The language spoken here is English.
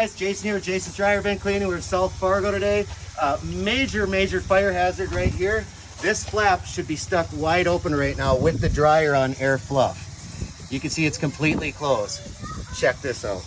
guys, Jason here with Jason's Dryer Vent Cleaning. We're in South Fargo today. Major fire hazard right here. This flap should be stuck wide open right now with the dryer on air fluff. You can see it's completely closed. Check this out.